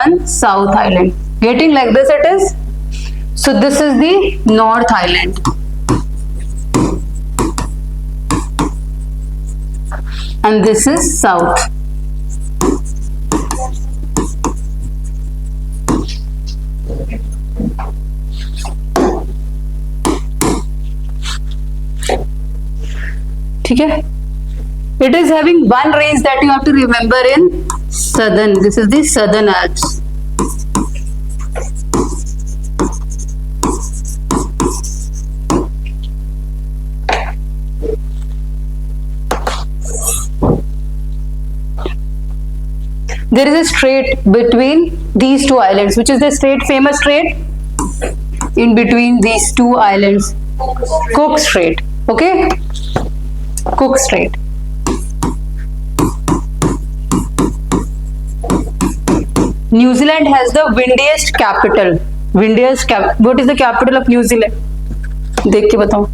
one South Island. Getting like this it is. So this is the North Island. And this is South. ठीक है? It is having one range that you have to remember in southern. This is the Southern Alps. There is a strait between these two islands. Which is the strait, famous strait? In between these two islands. Cook Strait. Okay? Cook Strait. New Zealand has the windiest capital. What is the capital of New Zealand? देख के बताओ.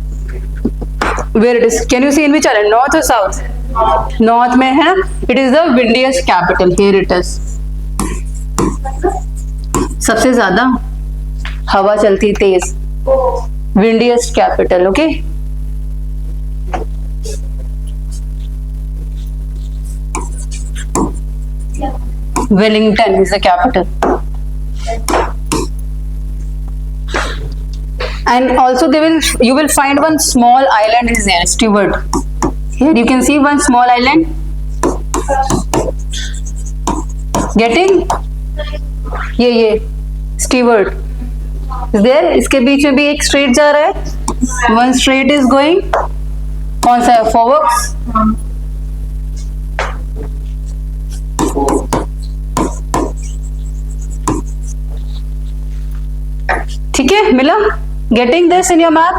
Where it is? Can you see in which island? North or south? North में है. It is the windiest capital. Here it is. सबसे ज्यादा हवा चलती तेज. Windiest capital. Okay? Wellington is the capital. And also you will find one small island is there, Stewart. Here you can see one small island. Getting? ये Stewart is there. इसके बीच में भी एक straight जा रहा है. One straight is going. कौन सा है? Forward. ठीक है, मिला? Getting this in your map?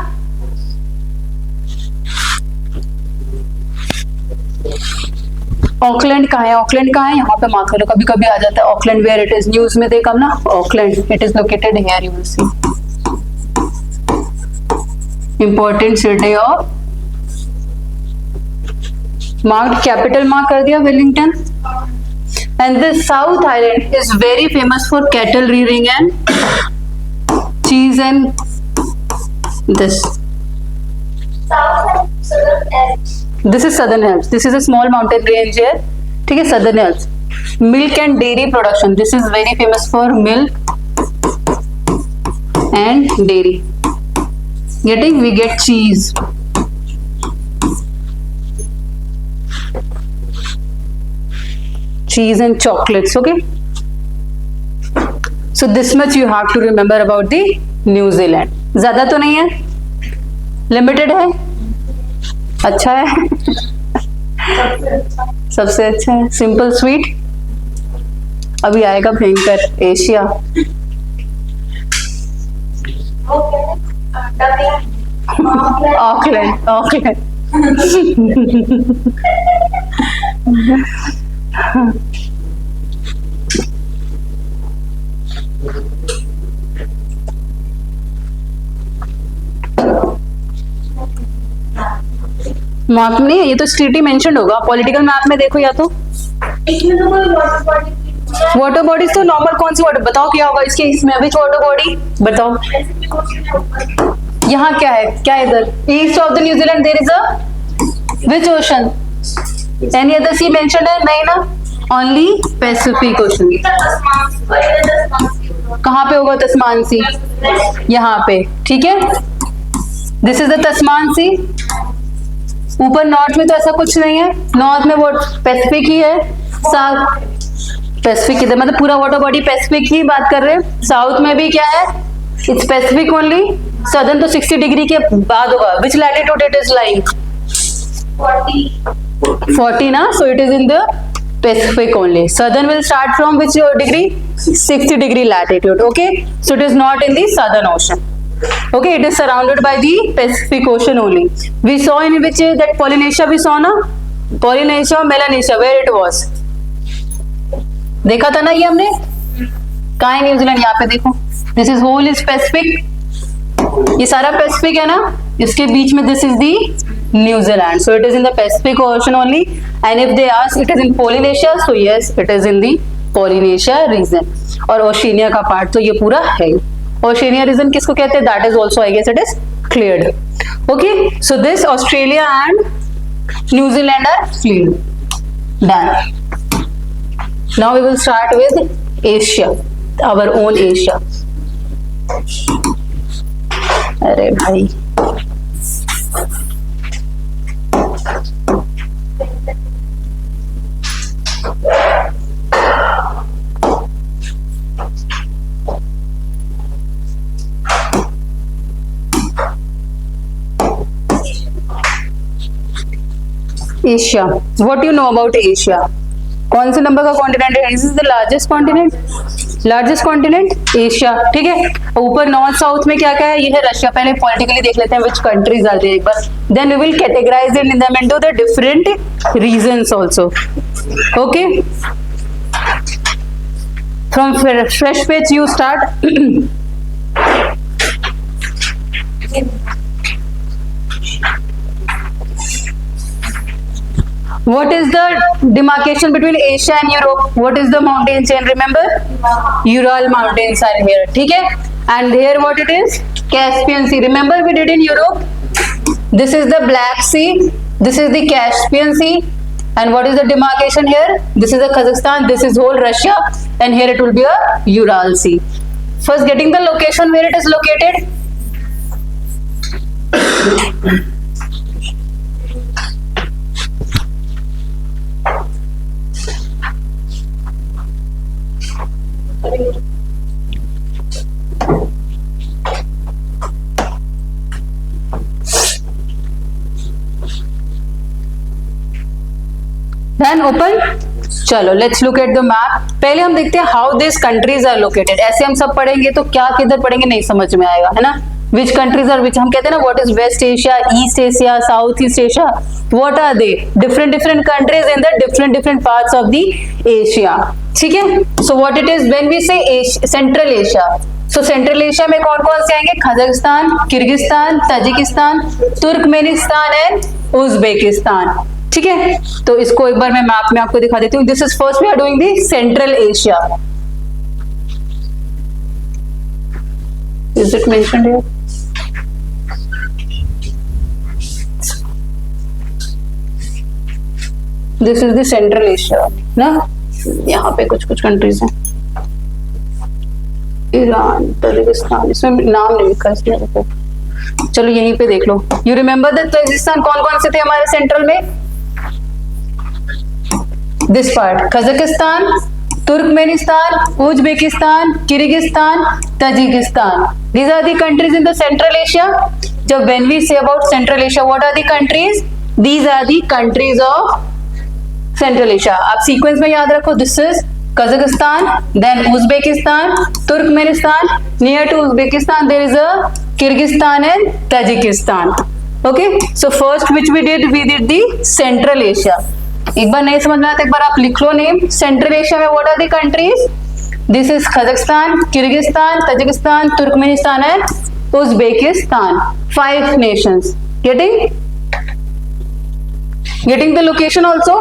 Auckland कहाँ है? ऑकलैंड कहाँ है? यहाँ पे मार्क करो. कभी कभी आ जाता है Auckland. Where it is? News में देखा ना. Auckland. It is located here. You will see. Important city of. Marked capital mark कर दिया. Wellington. And the South Island is very famous for cattle rearing and cheese and this. Southern Alps. This is Southern Alps. This is a small mountain range here. ठीक है, Southern Alps. Milk and dairy production. This is very famous for milk and dairy. Getting? We get cheese. Cheese and chocolates. Okay. So this much you have to remember about the New Zealand. ज्यादा तो नहीं है, limited है, अच्छा है, सबसे अच्छा है, सिंपल स्वीट. अभी आएगा भयंकर एशिया. ऑकलैंड. ऑकलैंड. मैप में ये तो सिटी मेंशन होगा. पॉलिटिकल मैप में देखो या तो. इसमें तो कोई वाटर बॉडी. वाटर बॉडीज तो नॉर्मल कौन सी वाटर बताओ क्या होगा इसके. इसमें विच वाटर बॉडी बताओ. यहाँ क्या है? क्या है इधर? East of the New Zealand there is a which ocean? Any other sea mention है? नहीं ना, ओनली पैसिफिक ओशन. कहाँ पे होगा तस्मान सी? यहाँ पे. ठीक है, दिस इज द तस्मान सी. ऊपर नॉर्थ में तो ऐसा कुछ नहीं है. नॉर्थ में वो पैसिफिक ही है. साउथ पैसिफिक इधर, मतलब पूरा वाटर बॉडी पैसिफिक की बात कर रहे हैं. साउथ में भी क्या है? It's Pacific only. सदर्न तो 60 डिग्री के बाद होगा. विच लैटिट्यूड इट इज लाइंग? 40 ना. So it is in the Pacific only. Southern will start from which degree? 60 degree latitude. Okay, so it is not in the Southern Ocean. Okay, it is surrounded by the Pacific Ocean only. We saw in which that Polynesia we saw ना. Polynesia, Melanesia, where it was? देखा था ना ये हमने. कहाँ है New Zealand? यहाँ पे देखो. This is whole is Pacific. ये सारा पैसिफिक है ना. इसके बीच में this is the New Zealand. So it is in the Pacific Ocean only. And if they ask it is in Polynesia, so yes, it is in the Polynesia region, और Oceania का part तो ये पूरा है। Oceania region किसको कहते हैं? That is also I guess it is cleared. Okay, so this Australia and New Zealand are cleared, done. Now we will start with Asia, our own Asia. अरे भाई Asia, what you know about Asia? कौन से number का continent है? This is the largest continent, largest continent Asia, ठीक है। ऊपर north south में क्या क्या है? ये है रशिया। पहले पॉलिटिकली देख लेते हैं विच कंट्रीज आर देयर एक बार, then we will categorize it in them into the different regions also. Okay, from fresh page you start. What is the demarcation between Asia and Europe? What is the mountain chain? Remember, Ural mountains are here. ठीक है? And here what it is? Caspian Sea. Remember we did in Europe. This is the Black Sea. This is the Caspian Sea. And what is the demarcation here? This is the Kazakhstan. This is whole Russia. And here it will be a Ural Sea. First, getting the location where it is located. Then open. चलो let's look at the map. पहले हम देखते हैं how this countries are located. ऐसे हम सब पढ़ेंगे तो क्या किधर पढ़ेंगे नहीं समझ में आएगा, है ना। विच कंट्रीज आर विच, हम कहते हैं ना what is West Asia, East Asia, South East Asia, what are they? Different different countries in the different different parts of the Asia, ठीक है। So what it is when we say Central Asia, so Central Asia में कौन कौन से आएंगे? Kazakhstan, Kyrgyzstan, Tajikistan, Turkmenistan and Uzbekistan, ठीक है। तो इसको एक बार मैं मैप में आपको दिखा देती हूँ। This is first we are doing the central Asia. Is it mentioned here? This is the central Asia ना। यहाँ पे कुछ कुछ कंट्रीज हैं, ईरान, ताजिकिस्तान, इसमें नाम नहीं लिखा इसमें देखो। चलो यहीं पे देख लो। यू रिमेम्बर दैट ताजिकिस्तान कौन कौन से थे हमारे सेंट्रल में? This part, Kazakhstan, Turkmenistan, Uzbekistan, Kyrgyzstan, Tajikistan. These are the countries in the Central Asia. जब when we say about Central Asia, what are the countries? These are the countries of Central Asia. आप sequence में याद रखो, this is Kazakhstan, then Uzbekistan, Turkmenistan. Near to Uzbekistan there is a Kyrgyzstan and Tajikistan. Okay, so first which we did the Central Asia. एक बार नहीं समझ में आता एक बार आप लिख लो नेम। सेंट्रल एशिया में what are the countries? This is Kazakhstan, Kyrgyzstan, Tajikistan, Turkmenistan and Uzbekistan. 5 nations. Getting the location also.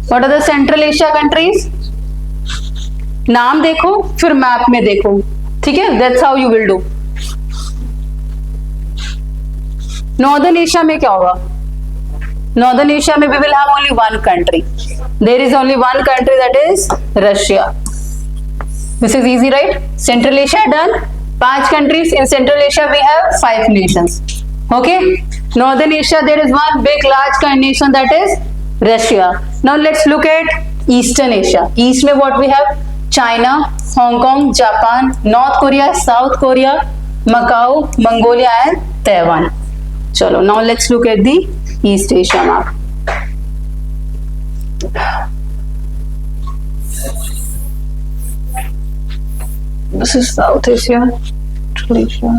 What are the Central Asia countries? नाम देखो फिर मैप में देखो, ठीक है। That's how you will do. Northern Asia में क्या होगा? नॉर्दर्न एशिया में we will have only one country. There is only one country, that is Russia. This is easy, right? Central Asia done. 5 countries in Central Asia. We have 5 nations. Okay. Northern Asia there is one big large nation, that is Russia. Now let's look at Eastern Asia. East में what we have? China, Hong Kong, Japan, North Korea, South Korea, Macau, Mongolia and Taiwan. चलो now let's look at the East Asia map. This is South Asia, Central Asia.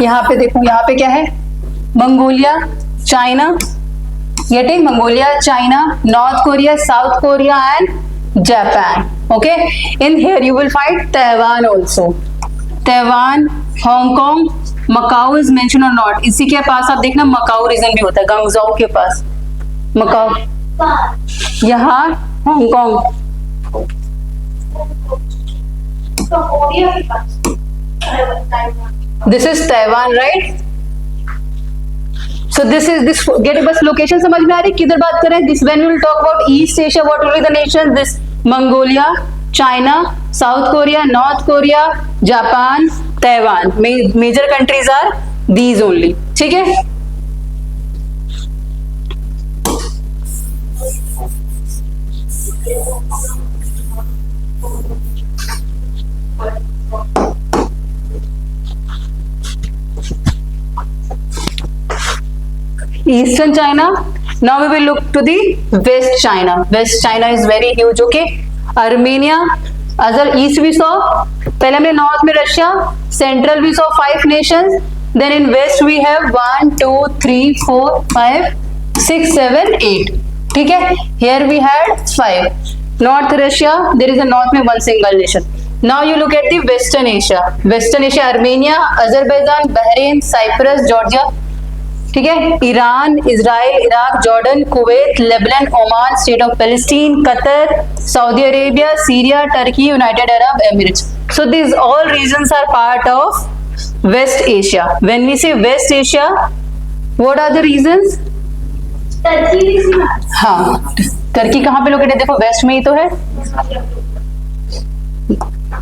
यहाँ पे देखो, यहाँ पे क्या है? Mongolia, China, getting Mongolia, China, North Korea, South Korea and Japan. Okay, in here you will find Taiwan also. Taiwan, Hong Kong, Macau is mention और not, इसी के पास आप देखना मकाओ रीजन भी होता है, गंगजाओ के पास मकाओ, यहाँ Hong Kong, this is Taiwan, right? So this is this, get बस लोकेशन समझ में आ रही किधर बात करें. This when we will talk about East Asia, what will be the nation? This Mongolia, China, South Korea, North Korea, Japan, Taiwan. Major countries are these only. ठीक है. Eastern China. Now we will look to the West China. West China is very huge. Okay. Armenia. Other East we saw. पहले हमने North में Russia. Central we saw 5 nations. Then in West we have 1, 2, 3, 4, 5, 6, 7, 8. ठीक है. Here we had 5. North Russia. There is a North में one single nation. Now you look at the Western Asia. Western Asia, Armenia, Azerbaijan, Bahrain, Cyprus, Georgia. ठीक है. Iran, Israel, Iraq, Jordan, Kuwait, Lebanon, Oman, State of Palestine, Qatar, Saudi Arabia, Syria, Turkey, United Arab Emirates. So this all regions are part of West Asia. When we say West Asia, what are the regions? हाँ, Turkey कहाँ पे located है? देखो waste में ही तो है.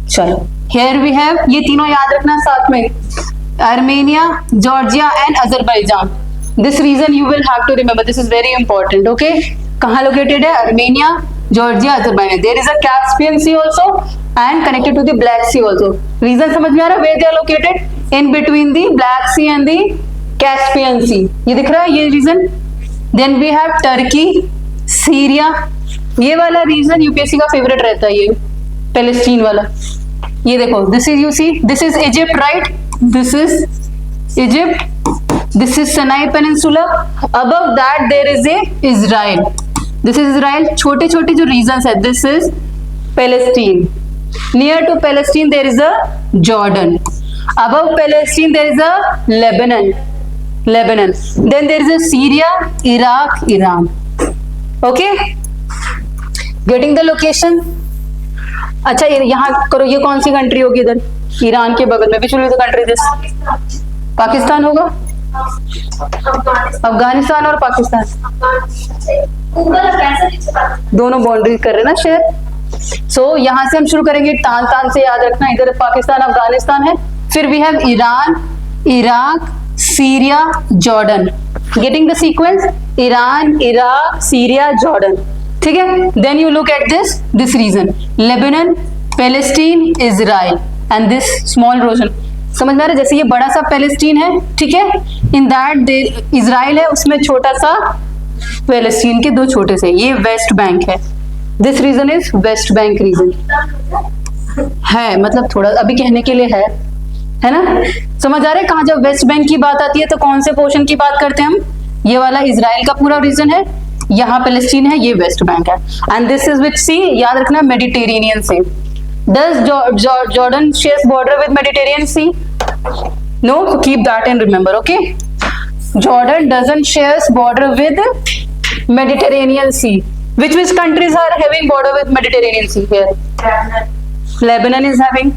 चलो, here we have, ये तीनों याद रखना साथ में, Armenia, Georgia and Azerbaijan. This region you will have to remember. This is very important. Okay. कहाँ located है? Armenia, Georgia, Azerbaijan. There is a Caspian Sea also and connected to the Black Sea also. Reason समझ में आ रहा है? Where they are located? In between the Black Sea and the Caspian Sea. ये दिख रहा है ये region? Then we have Turkey, Syria. ये वाला region UPSC का favorite रहता है, ये Palestine वाला. ये देखो, this is, you see, this is Egypt, right? This is Egypt. This is Sinai Peninsula. Above that there is a Israel. This is Israel. छोटे छोटे जो regions है. This is Palestine. Near to Palestine there is a Jordan. Above Palestine there is a Lebanon. Then there is a Syria, Iraq, Iran. Okay? Getting the location? अच्छा, यहाँ करो, ये कौन सी country होगी इधर? ईरान के बगल में. Which will be the country this? Pakistan होगा. अफगानिस्तान और पाकिस्तान दोनों बाउंड्री कर रहे ना शेयर. सो यहाँ से हम शुरू करेंगे, तान तान से याद रखना. इधर पाकिस्तान, अफगानिस्तान है. फिर we have Iran, Iraq, Syria, Jordan. Getting the sequence? Iran, Iraq, Syria, Jordan. ठीक है. Then you look at this region, Lebanon, Palestine, Israel and this small region. समझ में आ रहा है? जैसे ये बड़ा सा पैलेस्टीन है, ठीक है, इन दैट इजराइल है, उसमें छोटा सा पैलेस्टीन के दो छोटे से, ये वेस्ट बैंक है. This region is West Bank region है. मतलब थोड़ा अभी कहने के लिए है ना? समझ आ रहा है? कहाँ जब वेस्ट बैंक की बात आती है तो कौन से पोर्शन की बात करते हैं हम? ये वाला इजराइल का पूरा रीजन है, यहाँ पैलेस्टीन है, ये वेस्ट बैंक है. And this is which sea, याद रखना, Mediterranean Sea. Does Jordan shares border with Mediterranean Sea? No, so keep that and remember. Okay, Jordan doesn't shares border with Mediterranean Sea. Which countries are having border with Mediterranean Sea here? Lebanon is having.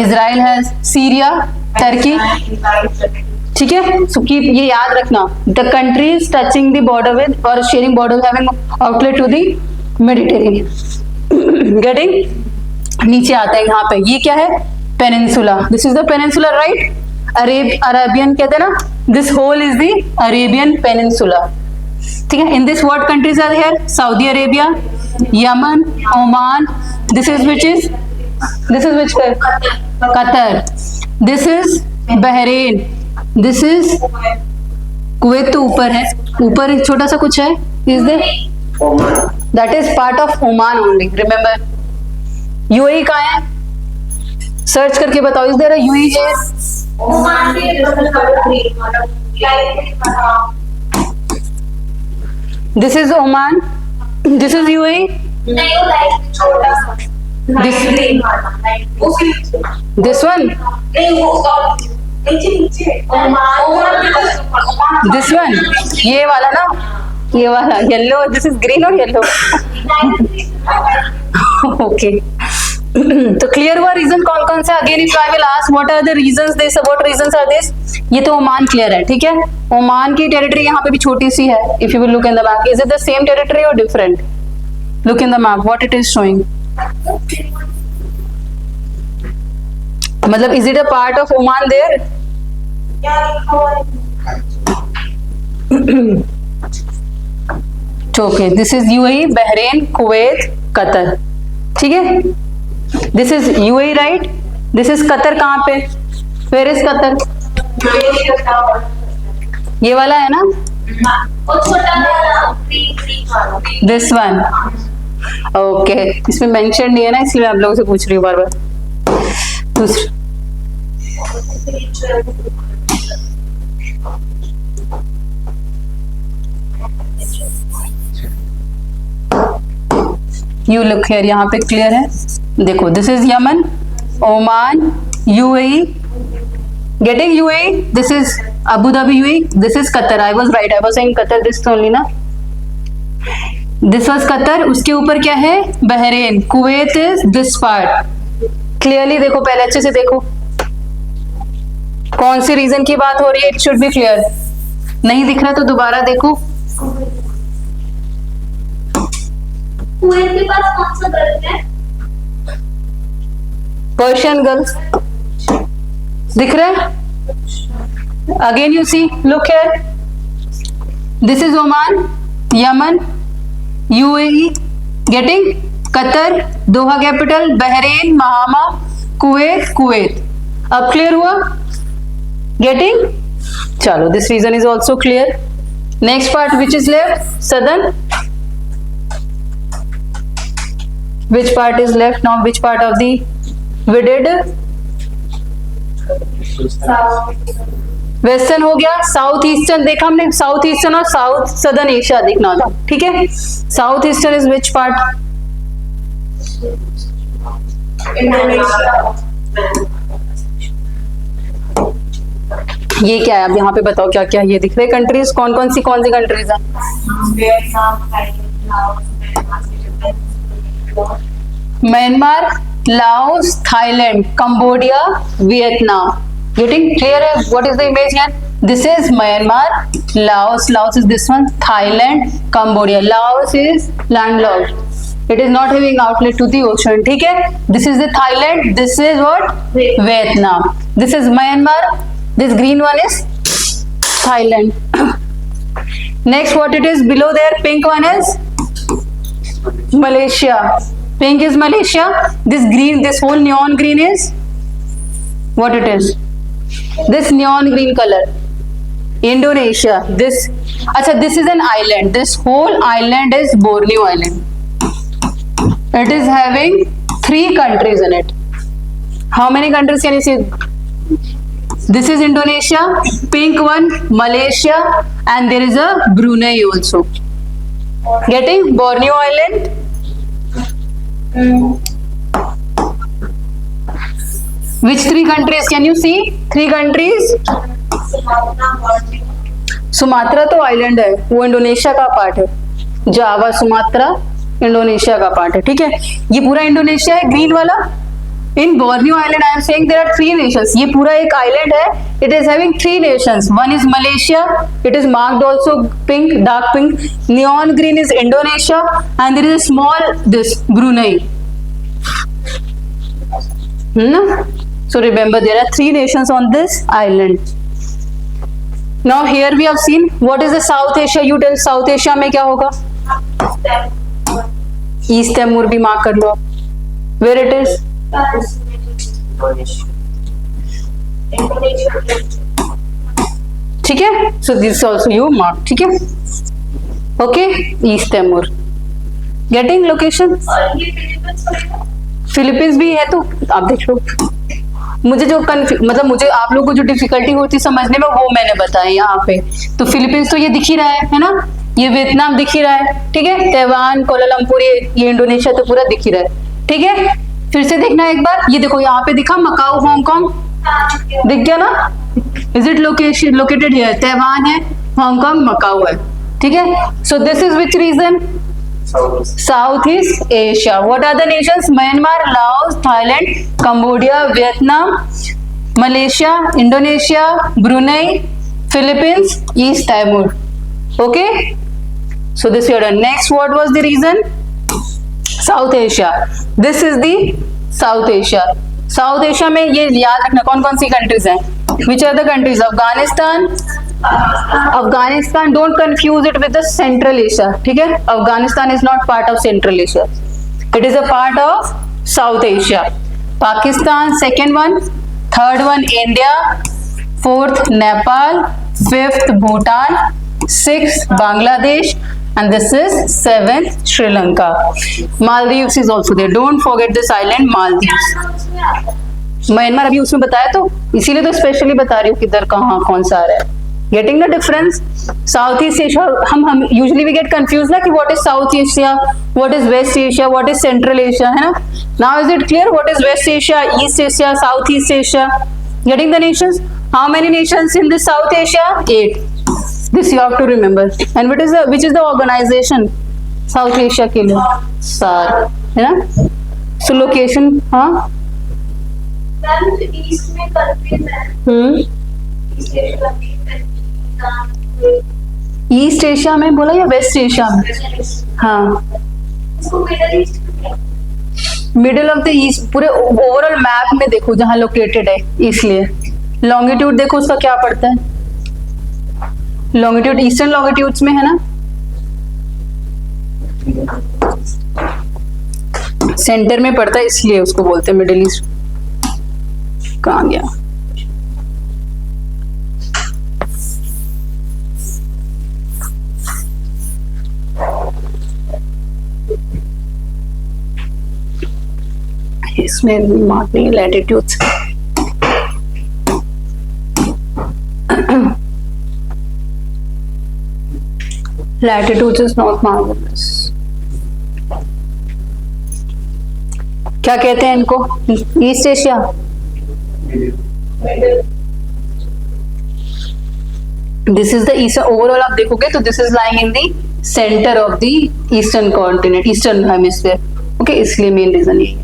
Israel has. Syria, Turkey. ठीक है. So keep, ये याद रखना, the countries touching the border with or sharing border having outlet to the Mediterranean. Getting? नीचे आता है यहाँ पे, ये क्या है? Peninsula. This is the peninsula, right? Arabian कहते हैं ना, this whole is the Arabian peninsula. ठीक है. In this what countries are here? Saudi Arabia, Yemen, Oman. This is which Qatar. This is Bahrain. This is Kuwait. तो ऊपर है, ऊपर एक छोटा सा कुछ है, is the that is part of Oman only. Remember, UAE कहाँ है? सर्च करके बताओ. Is there a UAE? This is Oman. This is UAE. This- green वाला, वो फिर दिस वन, नहीं वो नीचे नीचे ओमान दिस वन, ये वाला ना, ये वाला येलो, दिस इज ग्रीन और येलो। ओके तो क्लियर हुआ रीजन कौन कौन सा। Again if I will ask what are the regions this, what regions are this, ये तो ओमान क्लियर है, ठीक है। ओमान की टेरिटरी यहाँ पे भी छोटी सी है। If you will look in the map, is it the same territory और different? Look in the map what it is showing, मतलब is it a part of Oman there? Okay this is UAE, Bahrain, Kuwait, Qatar, ठीक है। This is UAE right, this is Qatar. कहाँ पे, where is Qatar? ये वाला है ना, वो छोटा वाला ग्रीन वाला दिस वन। ओके इसमें मेंशन नहीं है ना, इसलिए मैं आप लोगों से पूछ रही हूँ बार बार। दूसरा यू लुक हियर, यहाँ पे क्लियर है, देखो this is Yemen, Oman, UAE, getting UAE, this is Abu Dhabi UAE, this is Qatar. I was right, I was saying Qatar, this only ना, दिस वाज कतर। उसके ऊपर क्या है, Bahrain, Kuwait is this part. Clearly देखो, पहले अच्छे से देखो कौन सी रीजन की बात हो रही है, इट शुड बी क्लियर। नहीं दिख रहा तो दोबारा देखो। कुएत के पास कौन सा गर्ल है? पर्शियन गर्ल्स दिख रहा है। Again you see, look here, this is Oman, Yemen, UAE, getting, Qatar, Doha capital, Bahrain, Manama, Kuwait, Kuwait. अब क्लियर हुआ, गेटिंग। चलो this region is also clear. Next part which is left, southern, which part is left now, which part of the we did, western हो गया, south eastern देखा हमने, south eastern और south southern Asia देखना था, ठीक है। South eastern is which part, ये क्या है, अब यहाँ पे बताओ क्या क्या ये दिख रहे कंट्रीज, कौन सी कंट्रीज है? Myanmar, Laos, Thailand, Cambodia, Vietnam. Getting clear है, what is the image here? This is Myanmar, Laos is this one, Thailand, Cambodia. Laos is landlocked, it is not having outlet to the ocean, ठीक है। This is the Thailand, this is what, Vietnam, this is Myanmar, this green one is Thailand. Next what it is below there, pink one is Malaysia, pink is Malaysia, this green, this whole neon green is what it is, this neon green color, Indonesia. This, acha, this is an island, this whole island is Borneo Island, it is having 3 countries in it. How many countries can you see? This is Indonesia, pink one, Malaysia, and there is a Brunei also. Getting Borneo Island, which 3 countries can you see? 3 countries. Sumatra तो island है, वो Indonesia का part है, Java, Sumatra Indonesia का part है, ठीक है। ये पूरा इंडोनेशिया है, ग्रीन वाला। In Borneo island I am saying there are 3 nations, ये पूरा एक आइलैंड है, it is having 3 nations, one is Malaysia, it is marked also pink, dark pink, neon green is Indonesia, and there is a small this Brunei, so remember there are 3 nations on this island. Now here we have seen what is the South Asia. You tell South Asia में क्या होगा? East Timor भी mark कर लो, where it is? ठीक है, so this also you mark, ठीक है, okay, East Timor. Getting location? Philippines भी है, तो आप देख लो। मुझे जो मतलब मुझे आप लोगों को जो डिफिकल्टी होती समझने में, वो मैंने बताया यहाँ पे। तो फिलीपींस तो ये दिख ही रहा है ना, ये वियतनाम दिख ही रहा है, ठीक है, ताइवान, कोलालमपुर, ये इंडोनेशिया तो पूरा दिख ही रहा है, ठीक है। फिर से देखना एक बार, ये देखो यहाँ पे दिखा मकाऊ हांगकांग, दिख गया ना? Is it located here? Taiwan है, हांगकांग, मकाऊ है, ठीक है। So this is which region? South East Asia. What are the nations? Myanmar, Laos, Thailand, Cambodia, Vietnam, Malaysia, Indonesia, Brunei, Philippines, East Timor. Okay, so this year done. Next, what was the reason? South Asia. This is the South Asia. South Asia में ये याद रखना कौन कौन सी countries हैं? Which are the countries? Afghanistan. Afghanistan, don't confuse it with the Central Asia. ठीक है? Afghanistan is not part of Central Asia. It is a part of South Asia. Pakistan, second one. Third one, India. Fourth, Nepal. Fifth, Bhutan. Sixth, Bangladesh. And this is seventh, Sri Lanka. Maldives is also there. Don't forget this island, Maldives. Myanmar अभी उसमें बताया तो इसीलिए तो specially बता रही हूँ किधर कहाँ कौन सा आ रहा है. Getting the difference? South East Asia, हम usually we get confused ना कि what is South Asia, what is West Asia, what is Central Asia, है ना? Now is it clear what is West Asia, East Asia, South East Asia? Getting the nations? How many nations in this South Asia? 8. This you have to remember. And which is the organization? South Asia के लिए SAARC, है ना? So location, हाँ? East में countries है. East Asia East Asia में बोला या वेस्ट एशिया में? हाँ, इसको middle east. Middle of the east. पूरे ओवरऑल मैप में देखो जहां लोकेटेड है, इसलिए लॉन्गिट्यूड देखो उसका क्या पड़ता है. लॉन्गिट्यूड ईस्टर्न लॉन्गिट्यूड्स में है ना, सेंटर में पड़ता है, इसलिए उसको बोलते हैं मिडिल ईस्ट. कहाँ गया? इसमें मार्क नहीं, latitudes. Latitudes is not mark. क्या कहते हैं इनको? East Asia. This is the eastern. Overall आप देखोगे तो this is lying in the centre of the eastern continent, eastern hemisphere. Okay, इसलिए मेन रीजन यही है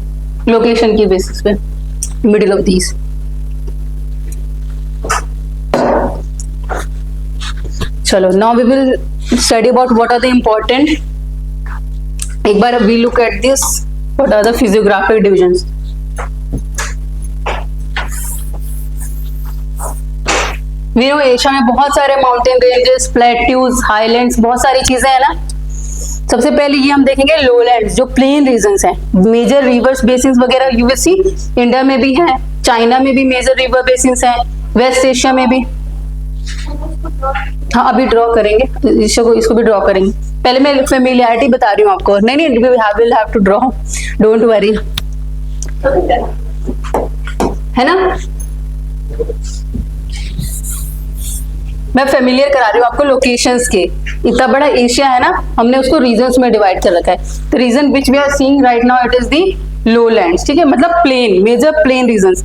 लोकेशन की बेसिस पे, मिडिल ऑफ द ईस्ट. चलो, now we will study about what are the important. एक बार we look at this, what are the physiographic divisions. We know Asia में बहुत सारे माउंटेन रेंजेस, प्लेट्यूज, हाईलैंड्स, बहुत सारी चीजें हैं ना. सबसे पहले ये हम देखेंगे लोलैंड्स, जो प्लेन रीजन्स हैं. मेजर रिवर्स बेसिन्स वगैरह यू विल सी इंडिया में भी हैं, चाइना में भी मेजर रिवर बेसिन्स हैं, वेस्ट एशिया में भी. हाँ, अभी ड्रॉ करेंगे, इसको भी ड्रॉ करेंगे. पहले मैं फेमिलियरिटी बता रही हूँ आपको. नहीं, will have to draw, don't worry, है ना. मैं फेमिलियर करा रही हूँ आपको लोकेशंस के. इतना बड़ा एशिया है ना, हमने उसको रीजन्स में डिवाइड कर रखा है. The region which we are seeing right now, it is the lowlands. ठीक है, मतलब plain, major plain regions.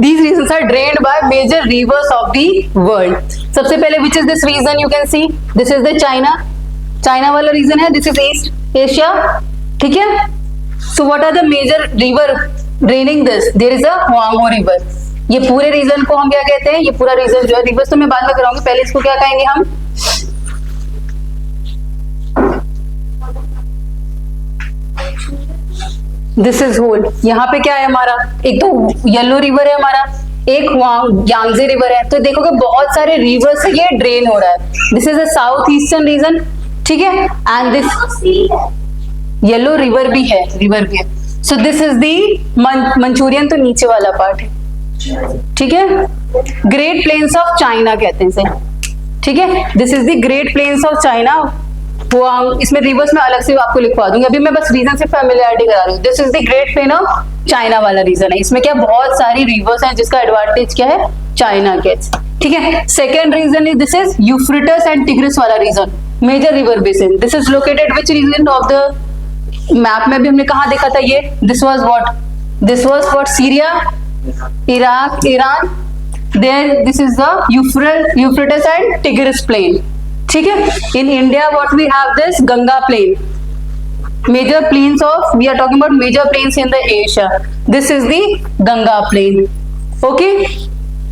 These regions are drained by major rivers of the world. सबसे पहले which is this region you can see? This is the China वाला region है. This is East Asia. ठीक है. So what are the major river draining this? There is a Huangho river. ये पूरे reason को हम क्या कहते हैं? ये पूरा रीजन जो है, रिवर्स तो मैं बाद में कराऊंगी, पहले इसको क्या कहेंगे हम? This is whole. यहाँ पे क्या है हमारा? एक तो येलो रिवर है हमारा, एक यांगजे रिवर है. तो देखोगे बहुत सारे रिवर से ये ड्रेन हो रहा है. This is a south eastern region. ठीक है, एंड दिस येलो रिवर भी है, so this is the Manchurian, तो नीचे वाला पार्ट है. ठीक है, ग्रेट प्लेन्स ऑफ चाइना कहते हैं इसे. ठीक है, this is the great plains of China. इसमें रिवर्स में अलग से आपको लिखवा दूंगी, अभी मैं बस रीजन से फैमिलियरिटी करा रही हूँ. This is the great plain of China वाला रीजन है. इसमें क्या बहुत सारी रिवर्स हैं, जिसका एडवांटेज क्या है? China gets. ठीक है, second region is this is Euphrates and Tigris वाला region, major river basin. This is located which region of the map में भी हमने कहा देखा था ये? This was what? This was for Syria, Iraq, Iran. There, this is the Euphrates and Tigris plain. ठीक है. In India, what we have this Ganga plain. Major plains of, we are talking about major plains in the Asia. This is the Ganga plain. Okay.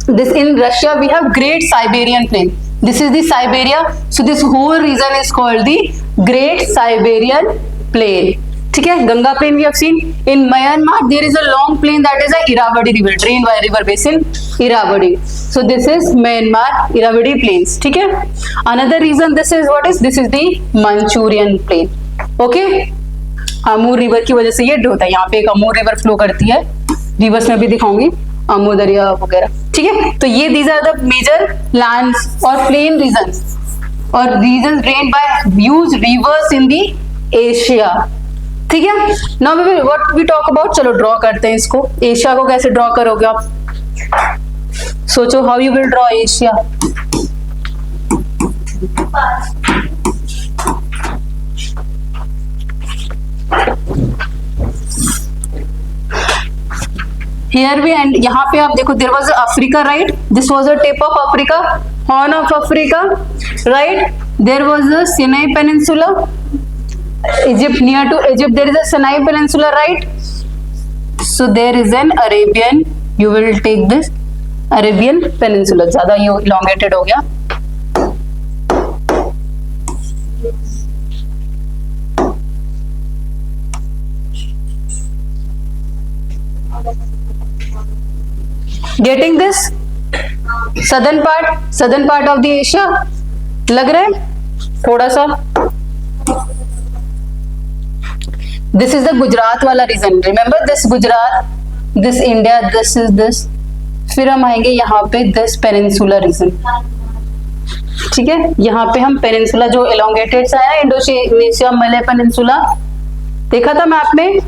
This in Russia we have Great Siberian plain. This is the Siberia. So this whole region is called the Great Siberian plain. ठीक है. Ganga plain we have seen. In Myanmar there is a long plain that is a Irrawaddy river, drain by river basin Irrawaddy. So this is Myanmar Irrawaddy plains. ठीक है. Another region this is what is, this is the Manchurian plain. Okay. Amur river की वजह से ये होता है. यहाँ पे एक अमूर रिवर फ्लो करती है. रिवर्स में भी दिखाऊंगी, अमूर दरिया वगैरह. ठीक है. तो ये these are the major lands और प्लेन रीजन और region drain by huge rivers in the Asia. ठीक है. Now we what we talk about. चलो ड्रॉ करते हैं इसको. एशिया को कैसे ड्रॉ करोगे आप? सोचो how you will draw Asia. Here we end. यहाँ पे आप देखो, there was Africa, right? This was a tip of Africa, Horn of Africa, right? There was the Sinai Peninsula. Egypt, near to Egypt there is a Sinai Peninsula, right? So there is an Arabian, you will take this Arabian Peninsula. ज़्यादा ये elongated हो गया. Getting this? Southern part of the Asia. लग रहा है थोड़ा सा. This is the Gujarat वाला reason. Remember this Gujarat, this India, this is this. फिर हम आएंगे यहाँ पे this पेनिनसुला रीजन. ठीक है. यहाँ पे हम पेनिनसुला जो elongated सा है, इंडोनेशिया मलय पेनिनसुला देखा था मैप में.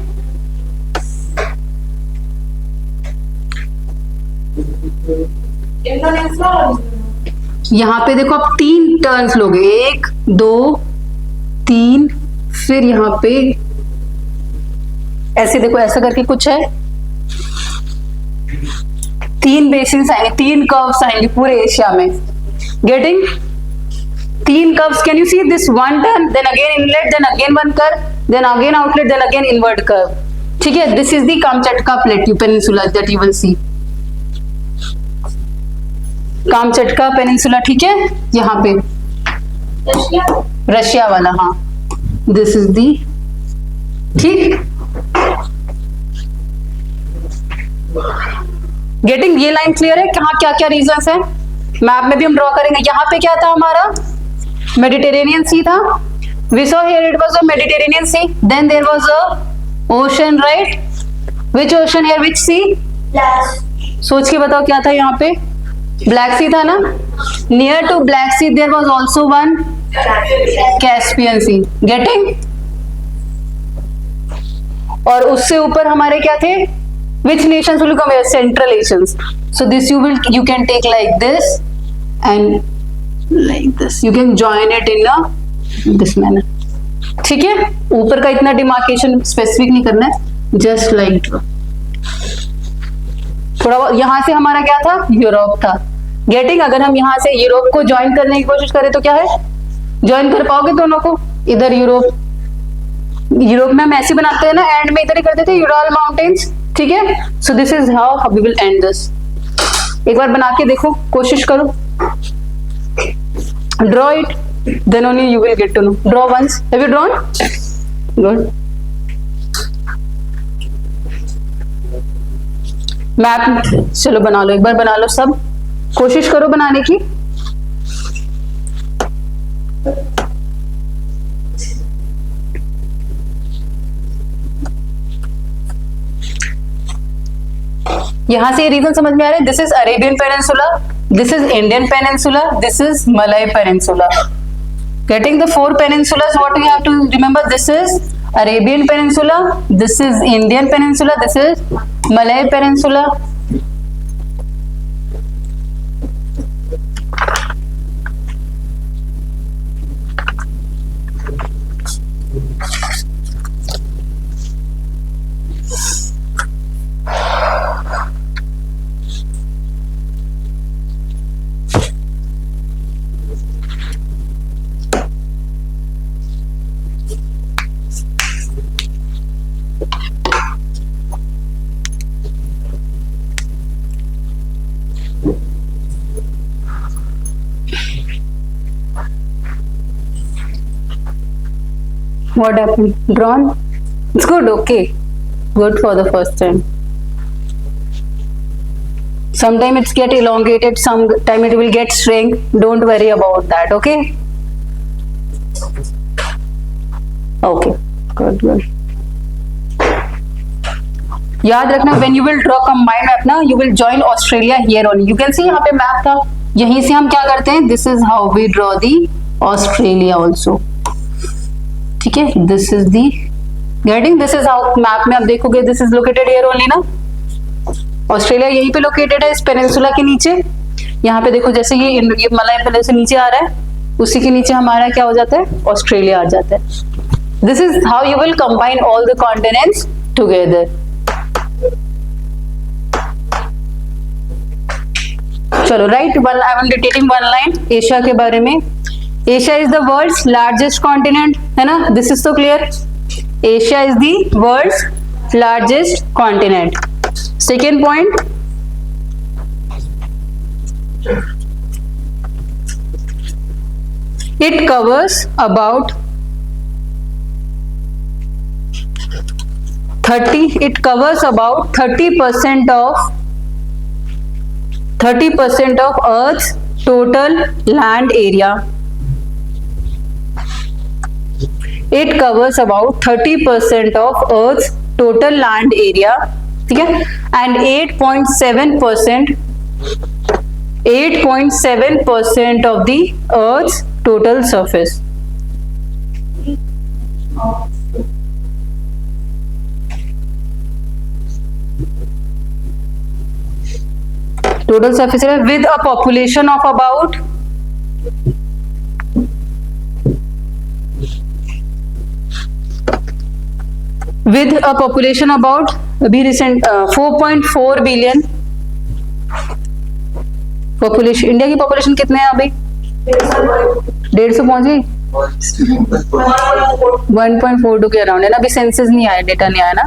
यहाँ पे देखो आप 3 टर्न्स लोगे, 1 2 3. फिर यहाँ पे ऐसे देखो, ऐसा करके कुछ है. 3 बेसिन्स आएंगे, 3 कर्व्स आएंगे पूरे एशिया में. Getting 3 curves. Can you see this 1 turn, then again inlet, then again 1 curve, then again outlet, then again invert curve. ठीक है. This is the Kamchatka plateau peninsula that you will see. Kamchatka peninsula. ठीक है. यहाँ पे Russia वाला. हाँ, this is the. ठीक. Getting. ये लाइन क्लियर है. कहाँ क्या क्या रीजंस है मैप में भी हम ड्रॉ करेंगे. यहाँ पे क्या था हमारा, मेडिटेरेनियन सी था. We saw here it was a Mediterranean sea. Then there was a ocean, right? Which ocean here, which sea? सोच के बताओ क्या था यहाँ पे. ब्लैक सी था ना. Near to Black Sea there was also one Caspian Sea. Getting. और उससे ऊपर हमारे क्या थे, which nations will come here? Central Asians. So this you can take like this and like this. You can join it in this manner. ठीक है. ऊपर का इतना डिमार्केशन स्पेसिफिक नहीं करना है, जस्ट लाइक थोड़ा. यहाँ से हमारा क्या था, यूरोप था. गेटिंग. अगर हम यहाँ से यूरोप को ज्वाइन करने की कोशिश करें तो क्या है, ज्वाइन कर पाओगे दोनों को. इधर यूरोप में हम ऐसे बनाते हैं ना, एंड में इधर ही करते थे यूराल माउंटेन्स. ठीक है. So this is how we will end this. एक बार बना के देखो, कोशिश करो. Draw it, then only you will get to know. Draw once. Have you drawn? Good. Map चलो बना लो, एक बार बना लो सब. कोशिश करो बनाने की. यहां से ये रीजन समझ में आ रहा है. This is Arabian peninsula, this is Indian peninsula, this is Malay peninsula. Getting the 4 peninsulas, what we have to remember, this is Arabian Peninsula, this is Indian Peninsula, this is Malay Peninsula. What happened? Drawn? It's good, okay. Good for the first time. Sometime it's get elongated, sometime it will get shrink. Don't worry about that, okay? Okay, good, good. याद रखना, when you will draw combined map ना, you will join Australia here only. You can see यहाँ पे map था, यहीं से हम क्या करते हैं, this is how we draw the Australia also. ठीक है, this is the getting, this is how map में आप देखोगे, this is located here only ना, ऑस्ट्रेलिया यहीं पे लोकेटेड है इस पेनिनसुला के नीचे. यहाँ पे देखो जैसे ये मलय पेनिनसुला नीचे आ रहा है, उसी के नीचे हमारा क्या हो जाता है, ऑस्ट्रेलिया आ जाता है. This is how you will combine all the continents together. चलो right, I am detailing one line Asia के बारे में. Asia is the world's largest continent, है ना, दिस इज तो clear. Asia is the world's largest continent. Second point, it covers about 30% of Earth's total land area. It covers about 30% of Earth's total land area, ठीक है, and 8.7% of the Earth's total surface. Total surface area with a population of about अभी recent 4.4 billion population. India की population कितने हैं अभी? 150 पहुंच गई, 1.42 के अराउंड है ना. अभी सेंसस नहीं आया, डेटा नहीं आया ना,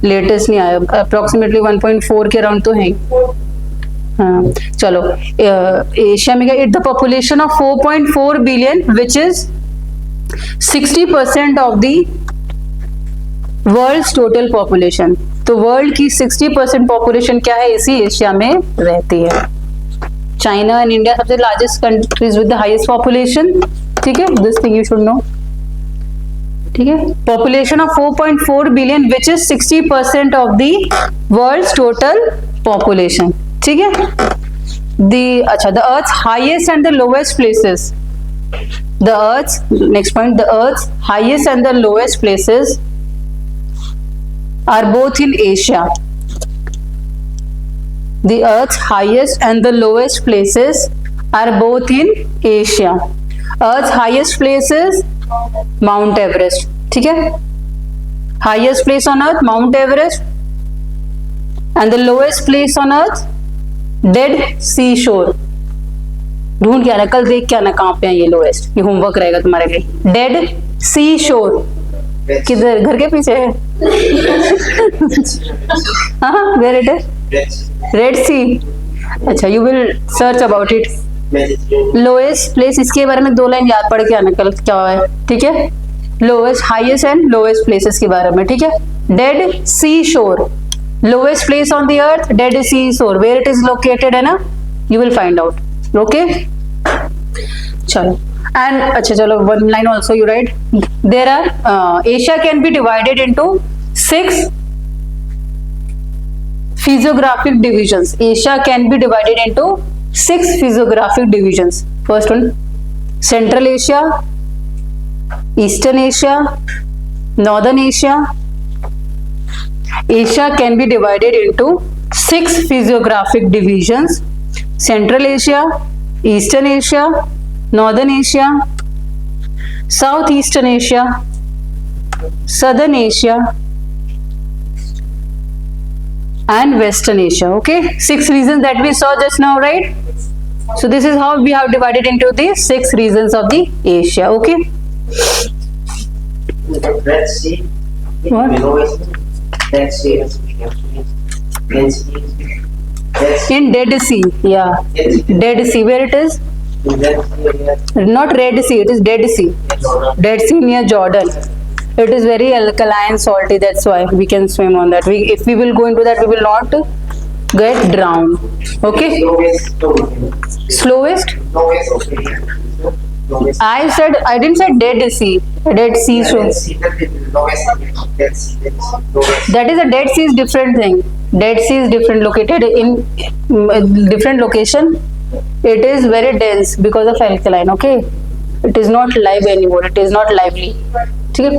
लेटेस्ट नहीं आया. अप्रोक्सीमेटली 1.4 के अराउंड तो है. हाँ चलो, एशिया में क्या, the population of 4.4 billion which is 60% of the world's total population. तो वर्ल्ड की 60% पॉपुलेशन क्या है, इसी एशिया में रहती है. चाइना एंड इंडिया सबसे largest countries with the highest population. ठीक है, this thing you should know. ठीक है, population of 4.4 billion which is 60% of the world's total population. ठीक है, अच्छा, the earth highest and the lowest places. The earth, next point, the earth highest and the lowest places are both in Asia. The Earth's highest and the lowest places are both in Asia. Earth's highest place is Mount Everest. ठीक है, highest place on Earth Mount Everest, and the lowest place on Earth Dead Sea Shore. ढूंढ के आना, कल देख के आना कहाँ पे है ये लोएस्ट. ये होमवर्क रहेगा तुम्हारे लिए. Dead Sea Shore किधर, घर के पीछे है. हाँ, वेयर इट है, रेड सी. अच्छा, you will search about it. Lowest place, इसके बारे में 2 लाइन याद पढ़ के आना कल क्या है. ठीक है, lowest, highest and lowest places के बारे में. ठीक है, Dead Sea shore, lowest place on the earth, Dead Sea shore, where it is located है ना, you will find out. Okay, चलो. And अच्छा चलो, one line also you write. There are Asia can be divided into 6 physiographic divisions. Asia can be divided into 6 physiographic divisions. First one, Central Asia, Eastern Asia, Northern Asia. Asia can be divided into 6 physiographic divisions. Central Asia, Eastern Asia, Northern Asia, Southeastern Asia, Southern Asia, and Western Asia. Okay, 6 regions that we saw just now, right? So this is how we have divided into the 6 regions of the Asia. Okay. Red Sea. What? Red Sea. In Dead Sea, yeah. Dead Sea, where it is? Not Red Sea, it is Dead Sea. Dead Sea near Jordan. It is very alkaline, salty. That's why we can swim on that. If we will go into that, we will not get drowned. Okay. Slowest. I didn't say Dead Sea. Dead Sea. So that is a Dead Sea is different thing. Dead Sea is different, located in different location. It is very dense because of alkaline. Okay. It is not live anymore. It is not lively. ठीक है?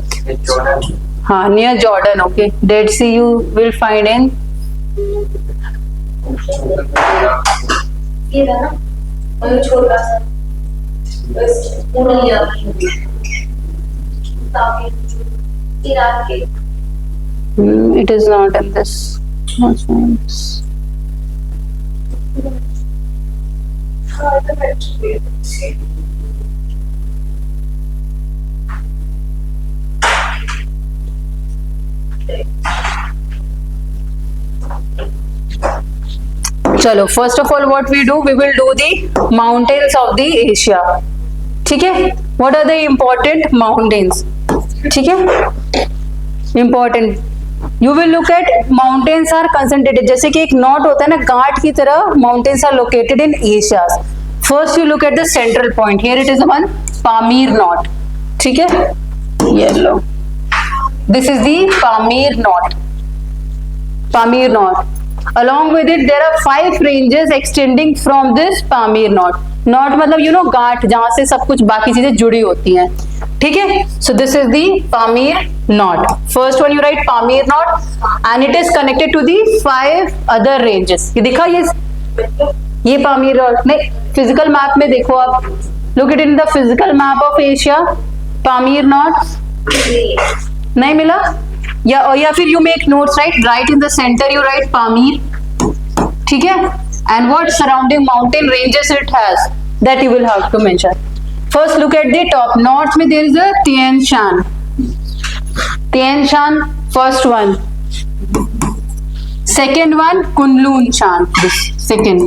हाँ, near Jordan. Okay. Dead Sea you will find in. ये रहा ना, और छोटा सा बस उंगलियां ताकि इराक के It is not in this. चलो, first of all what we do, we will do the mountains of the Asia. ठीक है? What are the important mountains? ठीक है? Important. You will look at mountains are concentrated. जैसे कि एक not होता है ना गांठ की तरह, mountains are located in Asia. First you look at the central point. Here it is the one Pamir knot. ठीक है? Yellow. This is the Pamir knot. Pamir knot. Along with it, there are 5 ranges extending from this Pamir knot. Knot मतलब you know गांठ, जहां से सब कुछ बाकी चीजें जुड़ी होती हैं. ठीक है? So this is the Pamir knot. First one you write Pamir knot, and it is connected to the 5 other ranges. ये दिखा ये Pamir knot. नहीं, physical map में देखो आप. Look it in the physical map of Asia. Pamir knot. नहीं मिला? या फिर you make notes, right in the center you write Pamir. ठीक है? And what surrounding mountain ranges it has, that you will have to mention. First look at the top. North में there is a Tian Shan. Tian Shan, first one. Second one Kunlun Shan. This second.